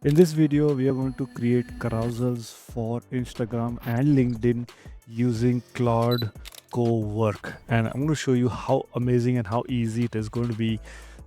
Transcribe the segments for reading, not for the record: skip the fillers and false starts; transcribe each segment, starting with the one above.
In this video, we are going to create carousels for Instagram and LinkedIn using Claude Co-Work. And I'm going to show you how amazing and how easy it is going to be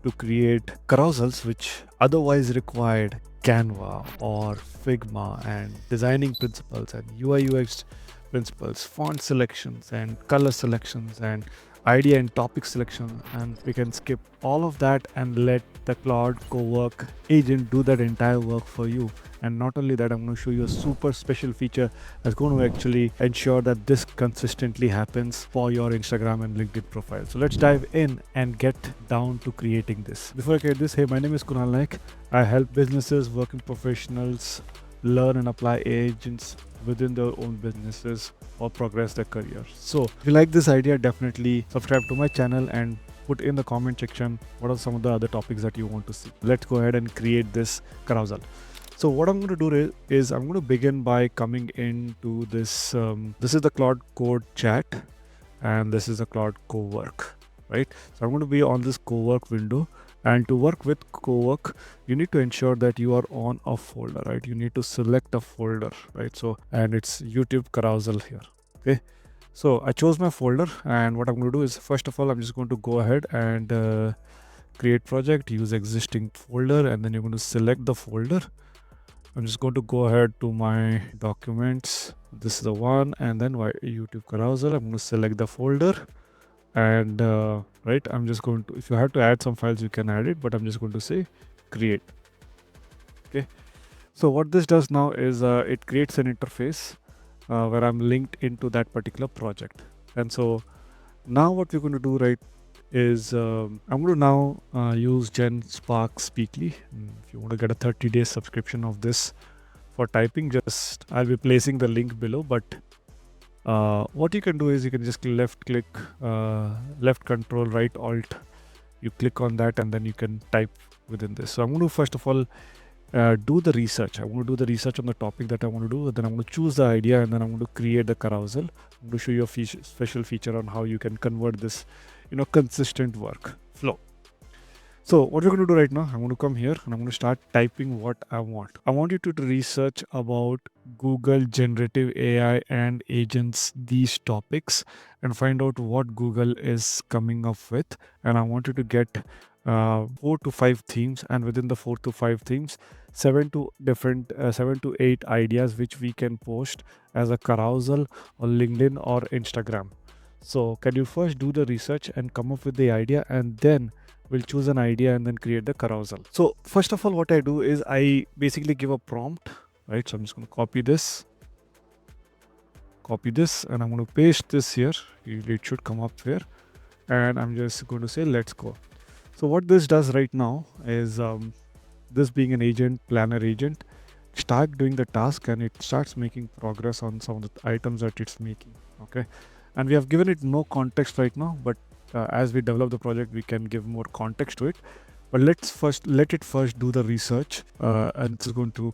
to create carousels which otherwise required Canva or Figma and designing principles and UI UX principles, font selections and color selections and idea and topic selection, and we can skip all of that and let the Claude Co-Work agent do that entire work for you. And not only that, I'm going to show you a super special feature that's going to actually ensure that this consistently happens for your Instagram and LinkedIn profile. So let's dive in and get down to creating this. Before I create this, hey, my name is Kunaal Naik. I help businesses, working professionals learn and apply agents within their own businesses or progress their career. So if you like this idea, definitely subscribe to my channel and put in the comment section what are some of the other topics that you want to see. Let's go ahead and create this carousel. So what I'm going to do is I'm going to begin by coming into this. This is the Claude Code chat, and this is the Claude Co-Work, right? So I'm going to be on this Co-Work window, and to work with Co-Work, you need to ensure that you are on a folder, right? You need to select a folder, right? So, and it's YouTube carousel here, okay? So I chose my folder, and what I'm going to do is, first of all, I'm just going to go ahead and create project, use existing folder, and then you're going to select the folder. I'm just going to go ahead to my documents. This is the one, and then my YouTube carousel. I'm going to select the folder, and right, I'm just going to, if you have to add some files, you can add it, but I'm just going to say create. Okay. So what this does now is it creates an interface where I'm linked into that particular project. And so now what we're going to do, right, is I'm going to now use Gen Spark Speakly. If you want to get a 30-day subscription of this for typing, just I'll be placing the link below. But what you can do is you can just left click, left control, right alt. You click on that and then you can type within this. So I'm going to first of all do the research. I want to do the research on the topic that I want to do. And then I'm going to choose the idea and then I'm going to create the carousel. I'm going to show you a special feature on how you can convert this, consistent work flow. So what we're going to do right now, I'm going to come here and I'm going to start typing what I want. I want you to research about Google generative AI and agents, these topics, and find out what Google is coming up with. And I want you to get 4 to 5 themes, and within the 4 to 5 themes, 7 to 8 ideas which we can post as a carousel on LinkedIn or Instagram. So can you first do the research and come up with the idea, and then we'll choose an idea and then create the carousel. So first of all, what I do is I basically give a prompt, right? So I'm just going to copy this, and I'm going to paste this here. It should come up here, and I'm just going to say let's go. So what this does right now is this being an agent, planner agent, start doing the task and it starts making progress on some of the items that it's making. Okay, and we have given it no context right now, but as we develop the project, we can give more context to it. But let it first do the research, and it's going to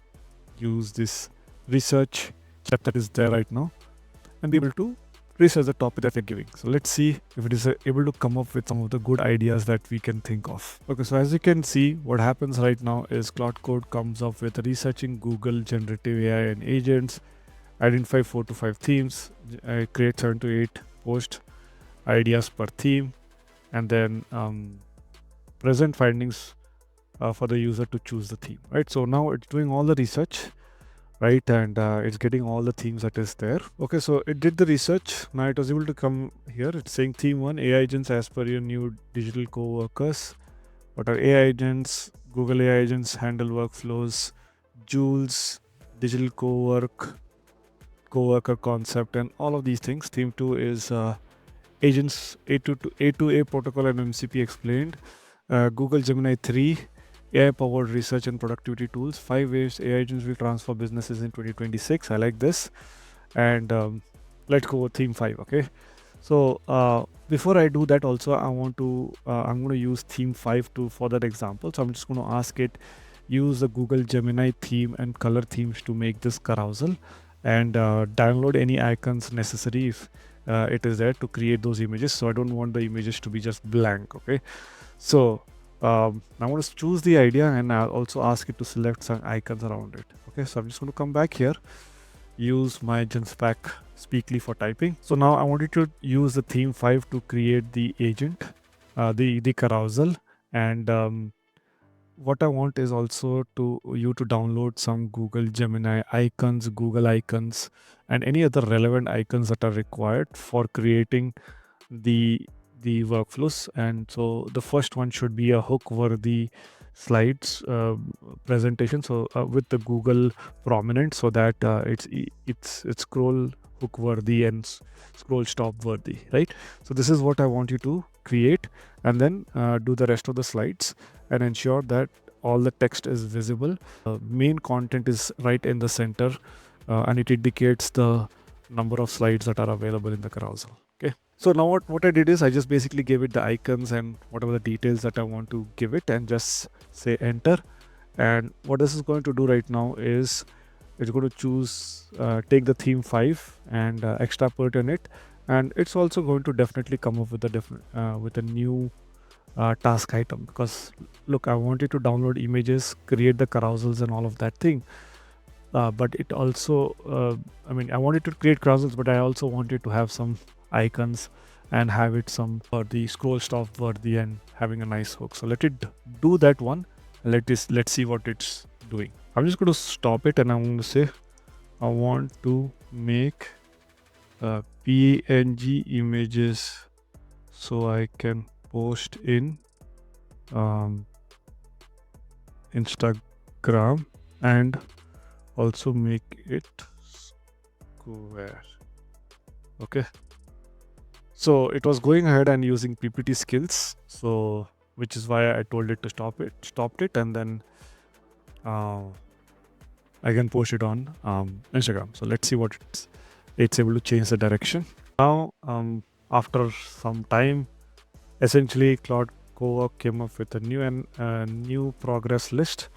use this research step that is there right now and be able to research the topic that we're giving. So let's see if it is able to come up with some of the good ideas that we can think of. Okay, so as you can see, what happens right now is Claude Code comes up with researching Google generative AI and agents, identify 4 to 5 themes, create 7 to 8 post ideas per theme, and then present findings for the user to choose the theme, right? So now it's doing all the research, right, and it's getting all the themes that is there. Okay, so it did the research. Now it was able to come here. It's saying theme 1, AI agents as per your new digital co-workers. What are AI agents? Google AI agents handle workflows. Jules, digital co-worker concept, and all of these things. Theme 2 is agents A to A protocol and MCP explained. Google Gemini 3, AI powered research and productivity tools. 5 ways AI agents will transform businesses in 2026. I like this. And let's go with theme 5. Okay. So before I do that, also I'm going to use theme 5 for that example. So I'm just going to ask it use the Google Gemini theme and color themes to make this carousel, and download any icons necessary if it is there to create those images. So I don't want the images to be just blank. Okay. So I'm going to choose the idea and I'll also ask it to select some icons around it. Okay, so I'm just going to come back here, use my genspec Speakly for typing. So now I wanted to use the theme 5 to create the agent, the carousel, and what I want is also to you to download some Google Gemini icons, Google icons, and any other relevant icons that are required for creating the workflows. And so the first one should be a hook worthy slides presentation, so with the Google prominent, so that it's scroll hook worthy and scroll stop worthy, right? So this is what I want you to create, and then do the rest of the slides and ensure that all the text is visible. Main content is right in the center, and it indicates the number of slides that are available in the carousel. Okay. So now what I did is I just basically gave it the icons and whatever the details that I want to give it, and just say enter. And what this is going to do right now is it's going to choose, take the theme 5 and extrapolate on it. And it's also going to definitely come up with a different, with a new task item, because look, I wanted to download images, create the carousels and all of that thing. But it also, I wanted to create carousels, but I also wanted to have some icons and have it some for the scroll stop worthy and having a nice hook. So let it do that one. Let's see what it's doing. I'm just going to stop it and I'm going to say I want to make PNG images so I can post in Instagram and also make it square. Okay, so it was going ahead and using PPT skills, so which is why I told it to stopped it, and then I can post it on Instagram. So let's see what it's able to change the direction now. After some time, essentially Claude Co-Work came up with a new progress list.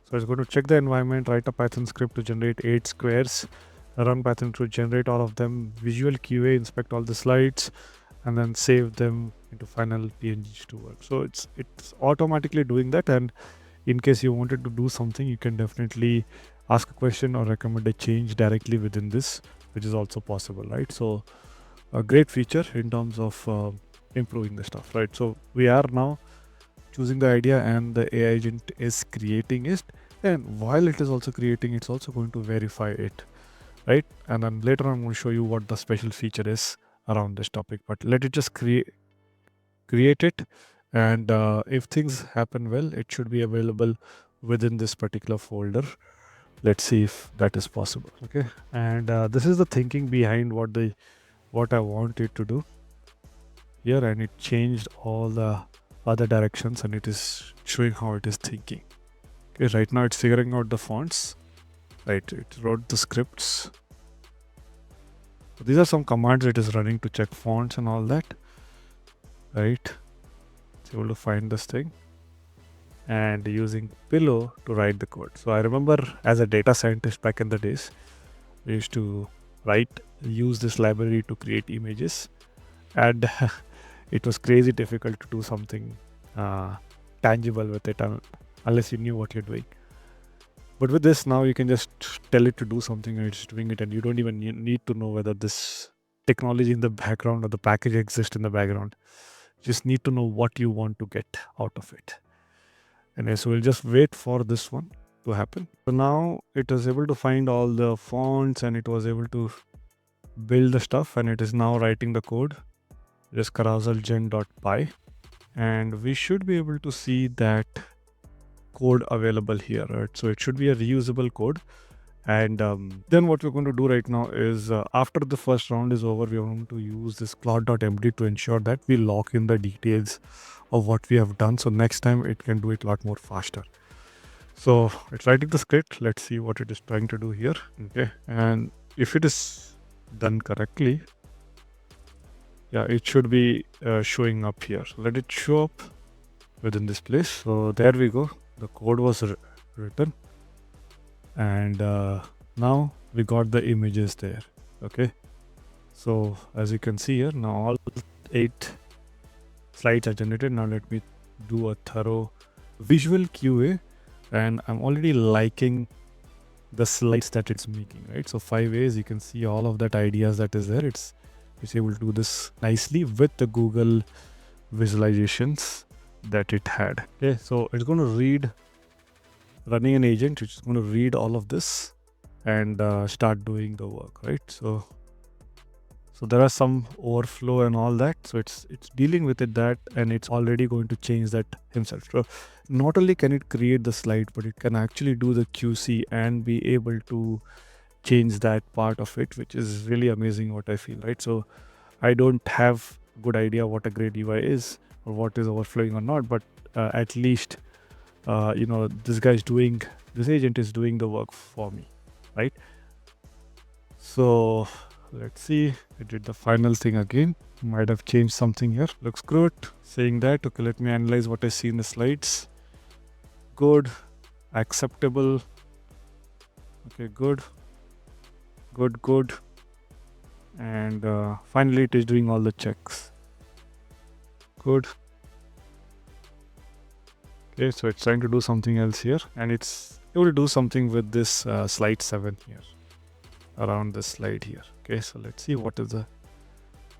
So it's going to check the environment, write a Python script to generate 8 squares, run Python to generate all of them, visual QA, inspect all the slides, and then save them into final PNGs to work. So it's automatically doing that. And in case you wanted to do something, you can definitely ask a question or recommend a change directly within this, which is also possible, right? So a great feature in terms of improving the stuff, right? So we are now choosing the idea and the AI agent is creating it, and while it is also creating, it's also going to verify it, right? And then later on I'm going to show you what the special feature is around this topic, but let it just create it. And if things happen well, it should be available within this particular folder. Let's see if that is possible. Okay, and this is the thinking behind what I want it to do here, and it changed all the other directions and it is showing how it is thinking. Okay, right now it's figuring out the fonts, right? It wrote the scripts. So these are some commands it is running to check fonts and all that, right? It's able to find this thing and using Pillow to write the code. So I remember as a data scientist back in the days, we used to use this library to create images, and it was crazy difficult to do something tangible with it unless you knew what you're doing. But with this, now you can just tell it to do something and it's doing it, and you don't even need to know whether this technology in the background or the package exists in the background. You just need to know what you want to get out of it. And so we'll just wait for this one to happen. So now it was able to find all the fonts and it was able to build the stuff, and it is now writing the code. Just carouselgen.py, and we should be able to see that code available here, right? So it should be a reusable code. And then what we're going to do right now is after the first round is over, we're going to use this Claude.md to ensure that we lock in the details of what we have done, so next time it can do it a lot more faster. So it's writing the script. Let's see what it is trying to do here. Okay, and if it is done correctly, yeah, it should be showing up here. So let it show up within this place. So there we go. The code was written, and now we got the images there. Okay, so as you can see here, now all 8 slides are generated. Now let me do a thorough visual QA, and I'm already liking the slides that it's making, right? So 5 ways, you can see all of that ideas that is there. It's able to do this nicely with the Google visualizations that it had. Okay, so it's going to read, running an agent, which is going to read all of this and start doing the work, right? So there are some overflow and all that. So it's dealing with it, that, and it's already going to change that himself. So not only can it create the slide, but it can actually do the QC and be able to change that part of it, which is really amazing, what I feel, right? So I don't have good idea what a great UI is or what is overflowing or not, but at least this agent is doing the work for me, right? So let's see, I did the final thing again. Might have changed something here. Looks good. Saying that, okay, let me analyze what I see in the slides. Good, acceptable. Okay, good, and finally it is doing all the checks. Good. Okay, so it's trying to do something else here, and it's able to do something with this slide 7 here, around this slide here. Okay, so let's see what is the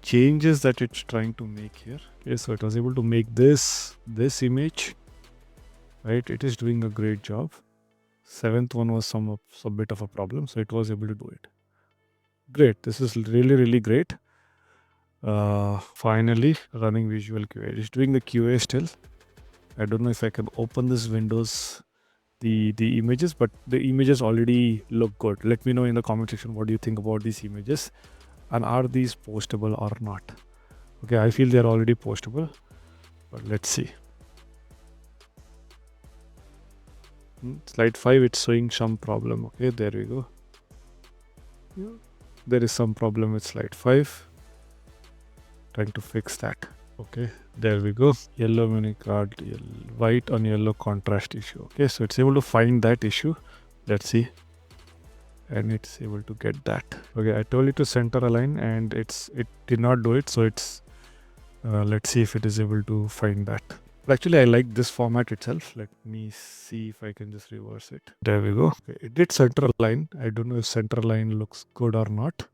changes that it's trying to make here. Okay, so it was able to make this image, right? It is doing a great job. 7th one was some bit of a problem, so it was able to do it. Great, this is really great. Finally running visual QA. It's doing the QA still. I don't know if I can open this Windows, the images, but the images already look good. Let me know in the comment section what do you think about these images, and are these postable or not. Okay, I feel they're already postable, but let's see. Slide 5, it's showing some problem. Okay, there we go. Yeah, there is some problem with slide 5. Trying to fix that. Okay, there we go. Yellow menu card, white on yellow contrast issue. Okay, so it's able to find that issue. Let's see. And it's able to get that. Okay, I told it to center align, and it did not do it. So it's let's see if it is able to find that. But actually, I like this format itself. Let me see if I can just reverse it. There we go. Okay, it did center align. I don't know if center align looks good or not.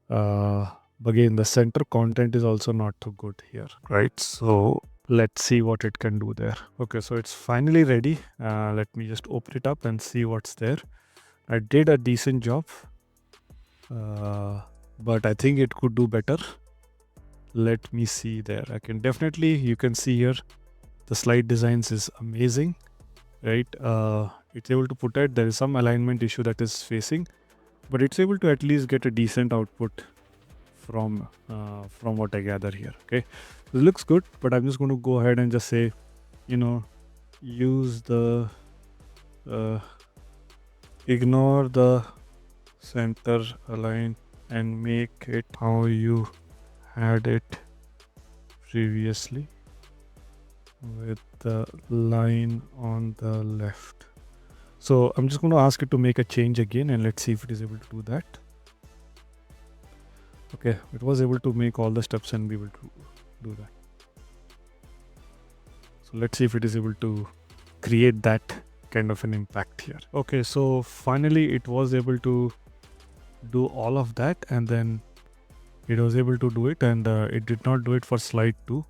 Again, the center content is also not too good here, right? So let's see what it can do there. Okay, so it's finally ready. Let me just open it up and see what's there. I did a decent job, but I think it could do better. Let me see there. I can definitely, you can see here, the slide designs is amazing, right? It's able to put it. There is some alignment issue that is facing, but it's able to at least get a decent output from what I gather here. Okay, so it looks good, but I'm just going to go ahead and just say, use the ignore the center align and make it how you had it previously with the line on the left. So I'm just going to ask it to make a change again, and let's see if it is able to do that. Okay, it was able to make all the steps and be able to do that. So let's see if it is able to create that kind of an impact here. Okay, so finally it was able to do all of that, and then it was able to do it, and it did not do it for slide 2.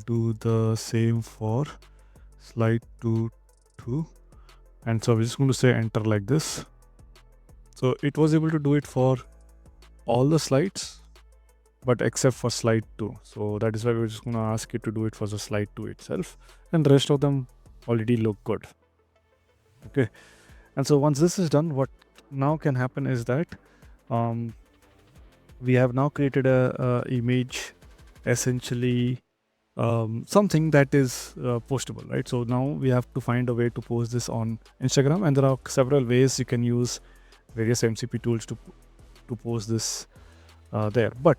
Do the same for slide 2 too. And so we're just going to say enter like this. So it was able to do it for all the slides, but except for slide 2. So that is why we're just going to ask it to do it for the slide 2 itself, and the rest of them already look good. Okay, and so once this is done, what now can happen is that we have now created a image, essentially something that is postable, right? So now we have to find a way to post this on Instagram, and there are several ways you can use various MCP tools to post this there. But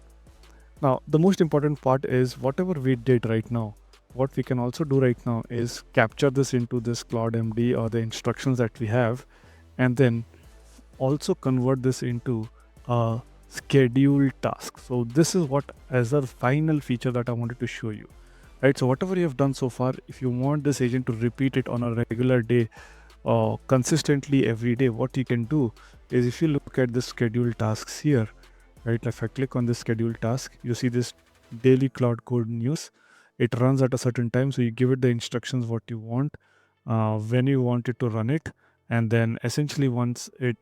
now the most important part is whatever we did right now, what we can also do right now is capture this into this Claude MD or the instructions that we have, and then also convert this into a scheduled task. So this is what as a final feature that I wanted to show you. right? So whatever you have done so far, if you want this agent to repeat it on a regular day or consistently every day, what you can do is, if you look at the scheduled tasks here, right? If I click on this scheduled task, you see this daily Cloud Code news. It runs at a certain time, so you give it the instructions what you want, when you want it to run it, and then essentially once it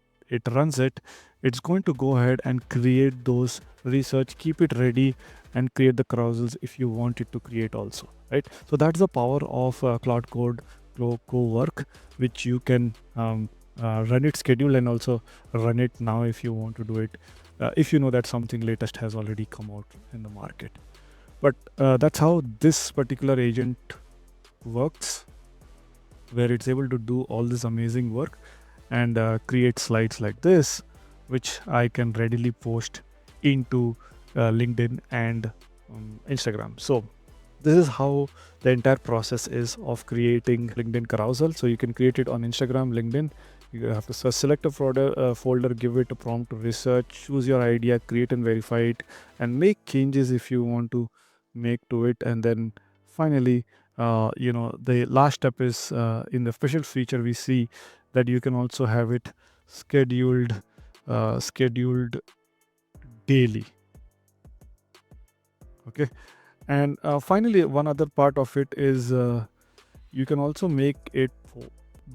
runs it, it's going to go ahead and create those research, keep it ready, and create the carousels if you want it to create also, right? So that's the power of Cloud Code Co-Work, which you can run it schedule and also run it now if you want to do it, if you know that something latest has already come out in the market. But that's how this particular agent works, where it's able to do all this amazing work and create slides like this, which I can readily post into LinkedIn and Instagram. So this is how the entire process is of creating LinkedIn carousel. So you can create it on Instagram, LinkedIn. You have to select a folder, give it a prompt to research, choose your idea, create and verify it, and make changes if you want to make to it. And then finally, the last step is, in the special feature we see that you can also have it scheduled daily. Okay. And finally, one other part of it is, you can also make it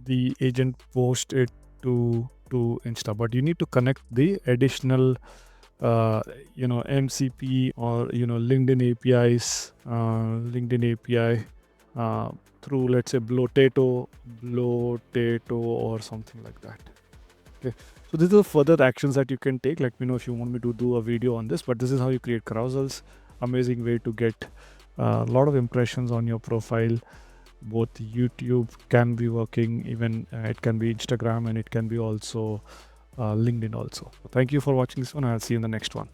the agent post it to Insta, but you need to connect the additional MCP or LinkedIn APIs, LinkedIn API, through, let's say, Blotato or something like that. Okay, so these are further actions that you can take. Let me know if you want me to do a video on this, but this is how you create carousels. Amazing way to get a lot of impressions on your profile. Both YouTube can be working, even it can be Instagram, and it can be also LinkedIn also. Thank you for watching this one. I'll see you in the next one.